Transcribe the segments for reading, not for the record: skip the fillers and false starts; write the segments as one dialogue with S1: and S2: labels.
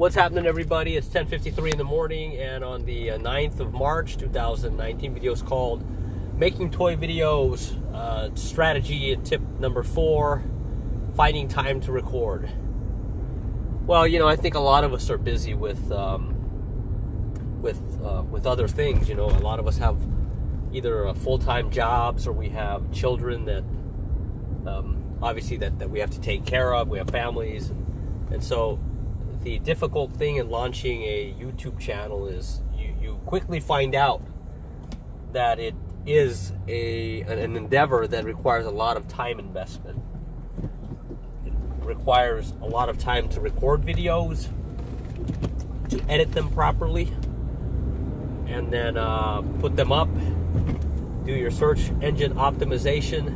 S1: What's happening, everybody? It's 10:53 in the morning, and on the 9th of March 2019, video is called Making Toy Videos, Strategy and Tip number 4, Finding Time to Record. Well, I think a lot of us are busy with other things. A lot of us have either full-time jobs, or we have children that obviously that we have to take care of. We have families, and so the difficult thing in launching a YouTube channel is you quickly find out that it is an endeavor that requires a lot of time investment. It requires a lot of time to record videos, to edit them properly, and then put them up, do your search engine optimization,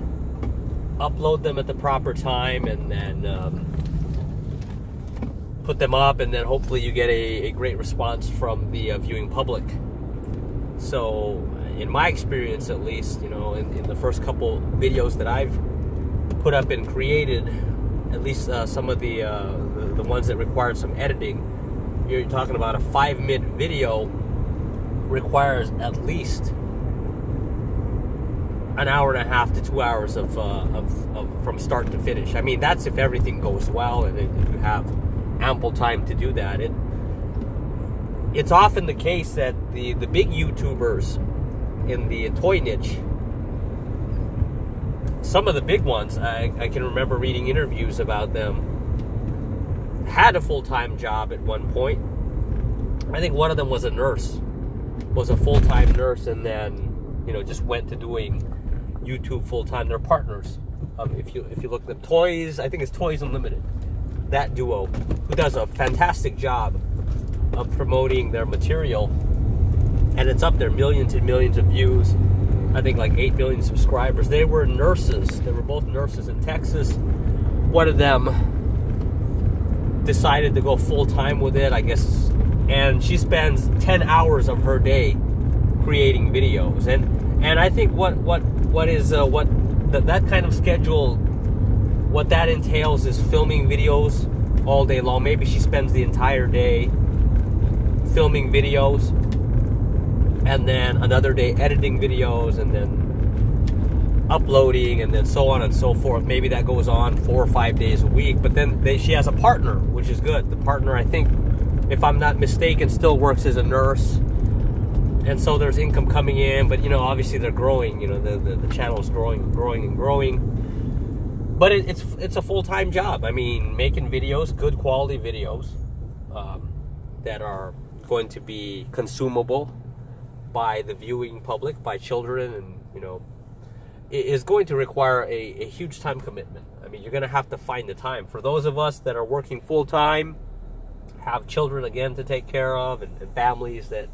S1: upload them at the proper time, and then put them up, and then hopefully you get a great response from the viewing public. So in my experience, at least, in the first couple videos that I've put up and created, at least some of the ones that required some editing, you're talking about a 5-minute video requires at least an hour and a half to 2 hours of from start to finish. I mean, that's if everything goes well and if you have ample time to do that. It's often the case that the big YouTubers in the toy niche, some of the big ones, I can remember reading interviews about them, had a full-time job at one point. I think one of them was a full-time nurse, and then just went to doing YouTube full-time. They're partners. If you look at them, Toys, I think it's Toys Unlimited, that duo, who does a fantastic job of promoting their material, and it's up there, millions and millions of views. I think like 8 million subscribers. They were nurses. They were both nurses in Texas. One of them decided to go full-time with it, I guess, and she spends 10 hours of her day creating videos. And I think that kind of schedule, what that entails is filming videos all day long. Maybe she spends the entire day filming videos, and then another day editing videos, and then uploading, and then so on and so forth. Maybe that goes on 4 or 5 days a week. But then she has a partner, which is good. The partner, I think, if I'm not mistaken, still works as a nurse. And so there's income coming in, but obviously they're growing. The channel is growing. But it's a full-time job. I mean, making videos, good quality videos, that are going to be consumable by the viewing public, by children, and is going to require a huge time commitment. I mean, you're going to have to find the time. For those of us that are working full-time, have children again to take care of, and families that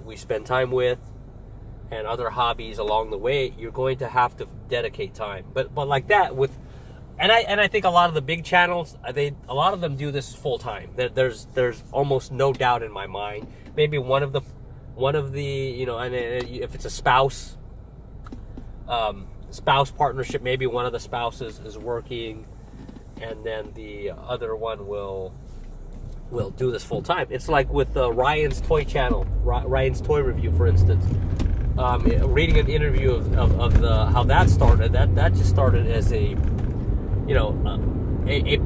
S1: we spend time with, and other hobbies along the way, you're going to have to dedicate time. But like that with, and I think a lot of the big channels, a lot of them do this full time. There's almost no doubt in my mind. Maybe one of the and if it's a spouse partnership, maybe one of the spouses is working, and then the other one will do this full time. It's like with Ryan's Toy Channel, Ryan's Toy Review, for instance. Reading an interview of how that started. That just started as a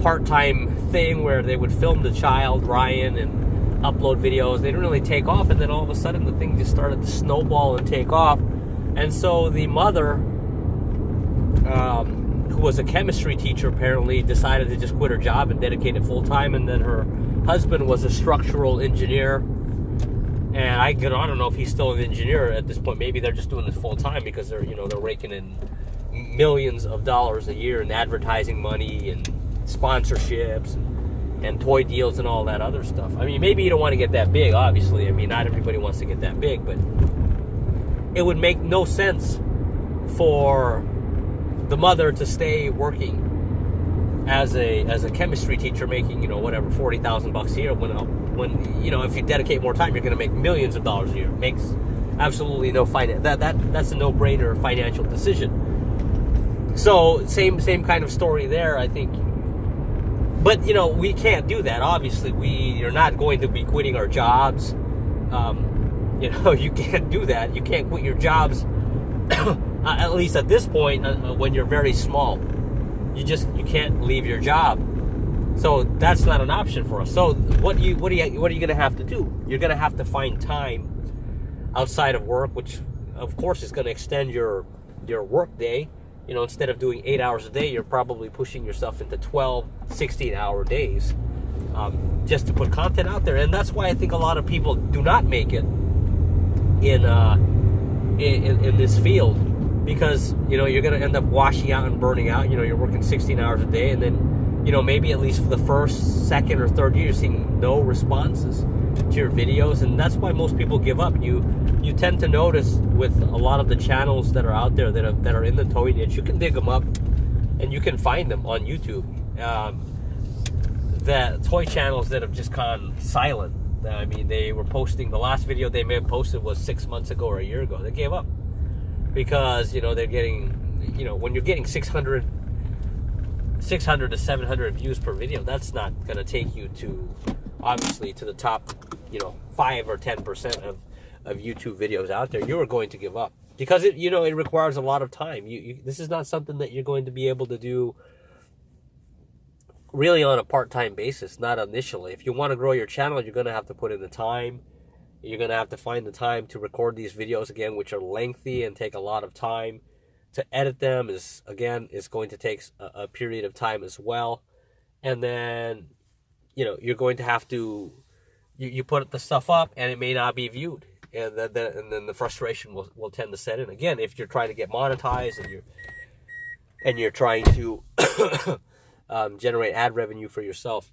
S1: part-time thing where they would film the child, Ryan, and upload videos. They didn't really take off, and then all of a sudden the thing just started to snowball and take off. And so the mother, who was a chemistry teacher, apparently decided to just quit her job and dedicate it full-time. And then her husband was a structural engineer. And I don't know if he's still an engineer at this point. Maybe they're just doing this full time because they're raking in millions of dollars a year in advertising money and sponsorships and toy deals and all that other stuff. I mean, maybe you don't want to get that big, obviously. I mean, not everybody wants to get that big, but it would make no sense for the mother to stay working as a chemistry teacher, making whatever $40,000 a year, when if you dedicate more time, you're going to make millions of dollars a year. It makes absolutely no that's a no-brainer financial decision. So same kind of story there. I think But, you know, we can't do that. Obviously, we are not going to be quitting our jobs. You know, you can't do that. You can't quit your jobs, at least at this point, when you're very small. You can't leave your job. So that's not an option for us. So what are you going to have to do? You're going to have to find time outside of work, which of course is going to extend your work day. You know, instead of doing 8 hours a day, you're probably pushing yourself into 12, 16-hour days, just to put content out there. And that's why I think a lot of people do not make it in this field, because, you know, you're going to end up washing out and burning out. You know, you're working 16 hours a day, and then, you know, maybe at least for the first, second, or third year, you're seeing no responses to your videos, and that's why most people give up. You tend to notice with a lot of the channels that are out there that are in the toy niche, you can dig them up and you can find them on YouTube. The toy channels that have just gone silent. I mean, they were posting, the last video they may have posted was 6 months ago or a year ago. They gave up because, you know, they're getting, you know, when you're getting 600 to 700 views per video, that's not going to take you to, obviously, to the top, you know, 5 or 10% of YouTube videos out there. You are going to give up because it, you know, it requires a lot of time. This is not something that you're going to be able to do really on a part-time basis, not initially. If you want to grow your channel, you're going to have to put in the time. You're going to have to find the time to record these videos again, which are lengthy and take a lot of time. To edit them is going to take a period of time as well. And then, you know, you're going to have to, you put the stuff up and it may not be viewed. And then the frustration will tend to set in. Again, if you're trying to get monetized and you're trying to generate ad revenue for yourself,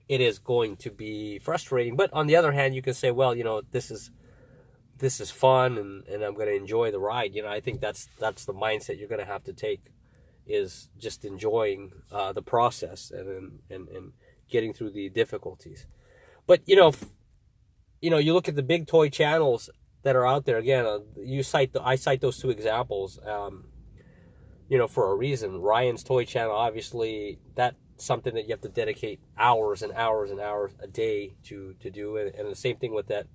S1: it is going to be frustrating. But on the other hand, you can say, well, you know, this is fun and I'm going to enjoy the ride. You know, I think that's the mindset you're going to have to take, is just enjoying the process and getting through the difficulties. But, you know, you look at the big toy channels that are out there. Again, I cite those two examples, you know, for a reason. Ryan's toy channel, obviously, that's something that you have to dedicate hours and hours and hours a day to do. And the same thing with that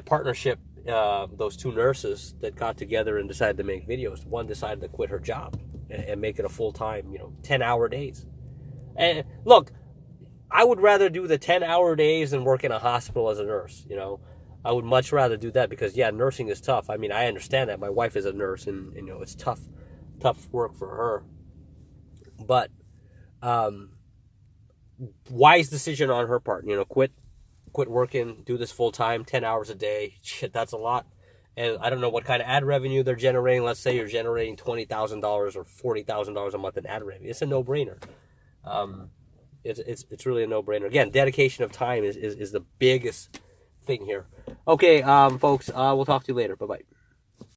S1: partnership, those two nurses that got together and decided to make videos. One decided to quit her job and make it a full-time, you know, 10-hour days. And look, I would rather do the 10-hour days than work in a hospital as a nurse. You know, I would much rather do that because, yeah, nursing is tough. I mean, I understand that. My wife is a nurse, and you know, it's tough work for her. But wise decision on her part. You know, quit working, do this full time, 10 hours a day. Shit, that's a lot. And I don't know what kind of ad revenue they're generating. Let's say you're generating $20,000 or $40,000 a month in ad revenue. It's a no-brainer. It's really a no-brainer. Again, dedication of time is the biggest thing here. Okay, folks, we'll talk to you later. Bye-bye.